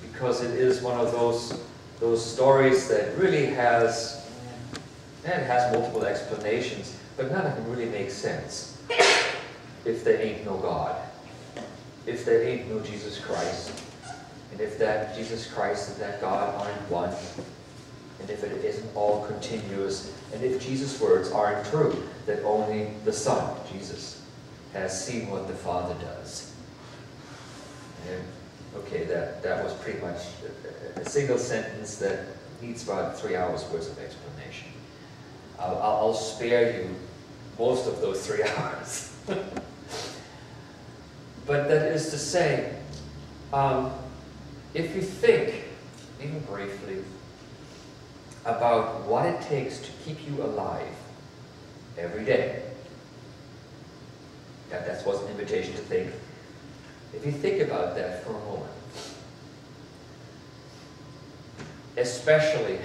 because it is one of those stories that really has multiple explanations, but none of them really make sense if there ain't no God, if there ain't no Jesus Christ, and if that Jesus Christ and that God aren't one, and if it isn't all continuous, and if Jesus' words aren't true, that only the Son, Jesus, has seen what the Father does. And, okay, that was pretty much a single sentence that needs about 3 hours worth of explanation. I'll spare you most of those 3 hours. But that is to say, if you think, even briefly, about what it takes to keep you alive every day, that was an invitation to think. If you think about that for a moment, especially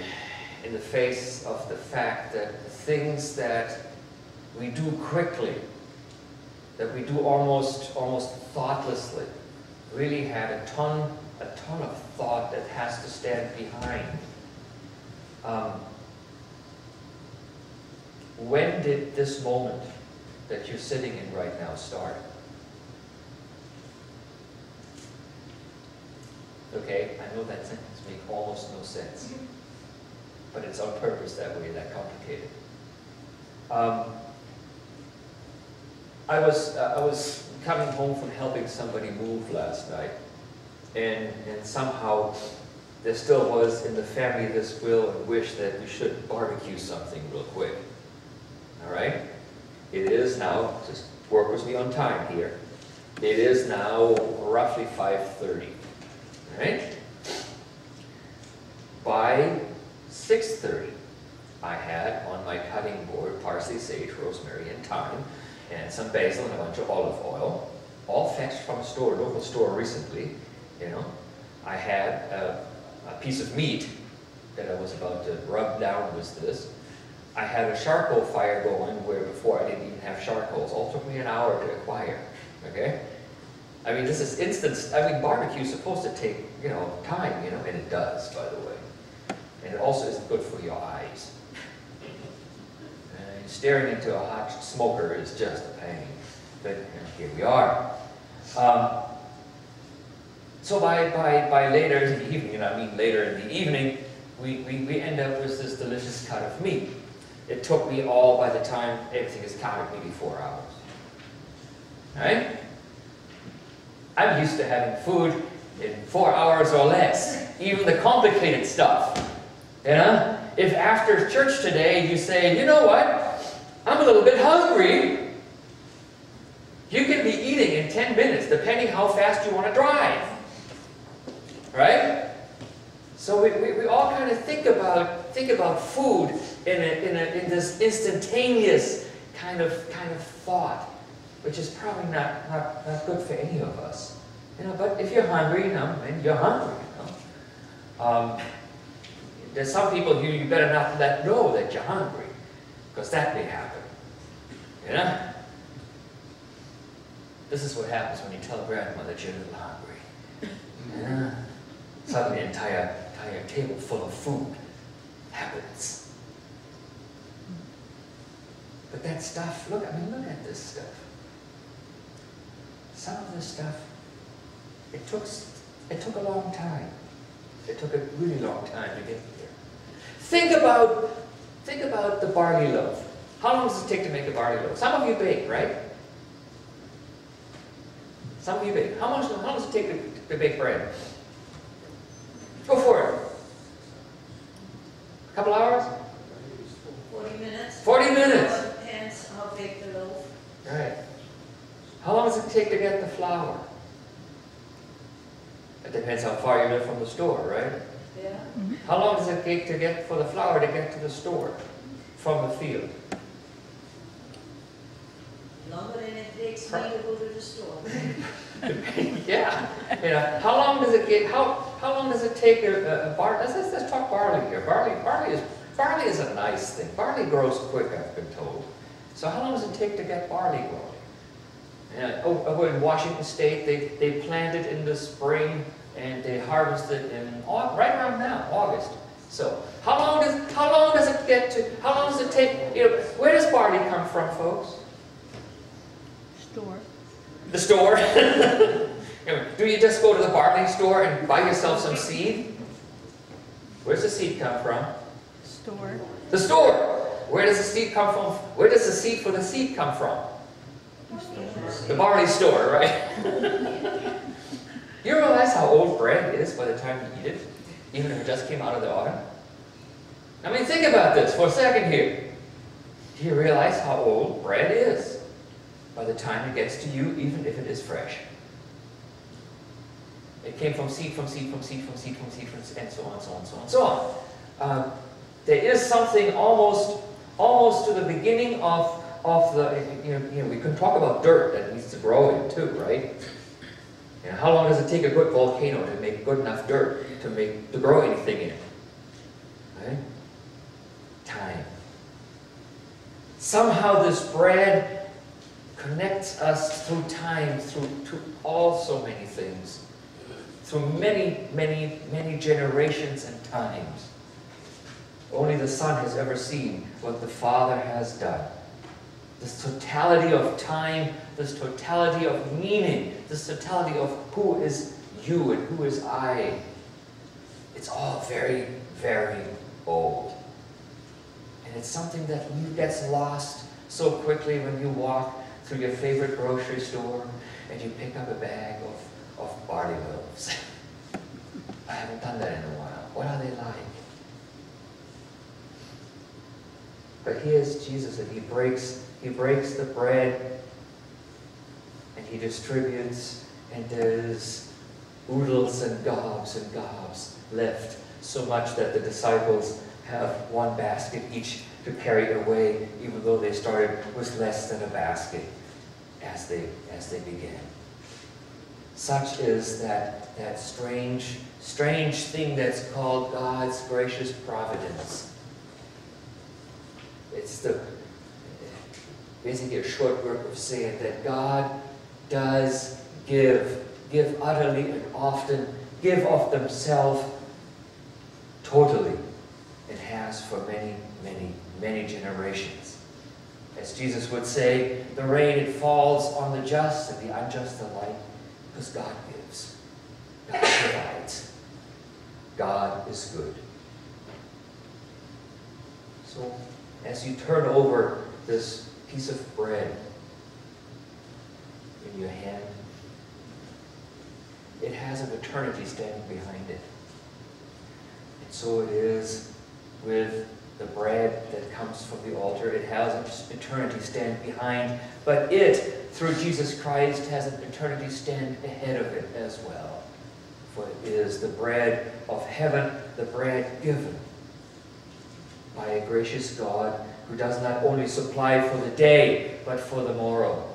in the face of the fact that the things that we do quickly, that we do almost thoughtlessly, really have a ton of thought that has to stand behind. When did this moment that you're sitting in right now start? Okay, I know that sentence makes almost no sense, but it's on purpose that way, that complicated. I was coming home from helping somebody move last night, and somehow there still was in the family this will and wish that we should barbecue something real quick. All right? It is now, just work with me on time here, it is now roughly 5:30. Right? By 6:30, I had on my cutting board parsley, sage, rosemary, and thyme, and some basil and a bunch of olive oil, all fetched from a store, local store recently. You know, I had a piece of meat that I was about to rub down with this. I had a charcoal fire going where before I didn't even have charcoals. All took me an hour to acquire. Okay. I mean, this is instant. I mean, barbecue is supposed to take, you know, time, you know, and it does, by the way. And it also isn't good for your eyes. And staring into a hot smoker is just a pain. But here we are. So by later in the evening, and I mean later in the evening, we end up with this delicious cut of meat. It took me all, by the time everything is counted, maybe 4 hours. All right? I'm used to having food in 4 hours or less, even the complicated stuff. You know, if after church today you say, you know what, I'm a little bit hungry, you can be eating in 10 minutes, depending how fast you want to drive. Right? So we all kind of think about food in this instantaneous kind of thought, which is probably not good for any of us. You know, but if you're hungry, you know, and you're hungry, you know. There's some people who you better not let know that you're hungry, because that may happen. You know? This is what happens when you tell grandma that you're a little hungry. Yeah. Suddenly an entire table full of food happens. But that stuff, look at this stuff. Some of this stuff, it took a long time. It took a really long time to get here. Think about the barley loaf. How long does it take to make a barley loaf? Some of you bake, right? Some of you bake. How long does it take to bake bread? Go for it. A couple hours? 40 minutes. 40 minutes. It depends how big the loaf. Right. How long does it take to get the flour? It depends how far you live from the store, right? Yeah. Mm-hmm. How long does it take to get for the flour to get to the store from the field? Longer than it takes me to go to the store. Yeah. You know, how long does it take a barley? Let's talk barley here. Barley is a nice thing. Barley grows quick, I've been told. So how long does it take to get barley growing? Over in Washington State, they plant it in the spring and they harvest it in right around now, August. So how long does it get to? How long does it take? Where does barley come from, folks? Store. The store. Do you just go to the barley store and buy yourself some seed? Where's the seed come from? Store. The store. Where does the seed come from? Where does the seed for the seed come from? The barley store, right? You realize how old bread is by the time you eat it? Even if it just came out of the oven? I mean, think about this for a second here. Do you realize how old bread is by the time it gets to you, even if it is fresh? It came from seed, from seed, from seed, from seed, from seed, and so on, so on, so on, so on. There is something almost to the beginning of the, we can talk about dirt that needs to grow in too, right? How long does it take a good volcano to make good enough dirt to grow anything in it? Right? Time. Somehow this bread connects us through time, to all so many things, through many, many, many generations and times. Only the Son has ever seen what the Father has done. This totality of time, this totality of meaning, this totality of who is you and who is I. It's all very, very old. And it's something that gets lost so quickly when you walk through your favorite grocery store and you pick up a bag of barley loaves. I haven't done that in a while. What are they like? But here's Jesus, and he breaks the bread and he distributes, and there's oodles and gobs left, so much that the disciples have one basket each to carry away, even though they started with less than a basket as they began. Such is that strange thing that's called God's gracious providence. It's basically a short work of saying that God does give utterly and often, give of themselves totally, and has for many, many, many generations. As Jesus would say, the rain, it falls on the just and the unjust alike, because God gives, God provides, God is good. So, as you turn over this piece of bread in your hand, it has an eternity standing behind it. And so it is with the bread that comes from the altar. It has an eternity stand behind, but it, through Jesus Christ, has an eternity stand ahead of it as well. For it is the bread of heaven, the bread given by a gracious God who does not only supply for the day, but for the morrow.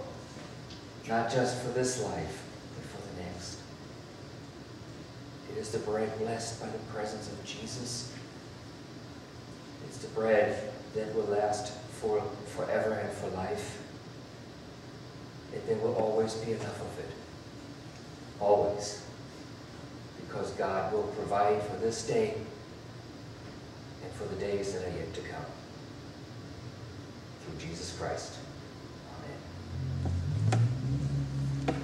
Not just for this life, but for the next. It is the bread blessed by the presence of Jesus. It's the bread that will last forever and for life. And there will always be enough of it. Always. Because God will provide for this day and for the days that are yet to come. Through Jesus Christ. Amen.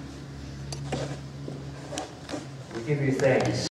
We give you thanks.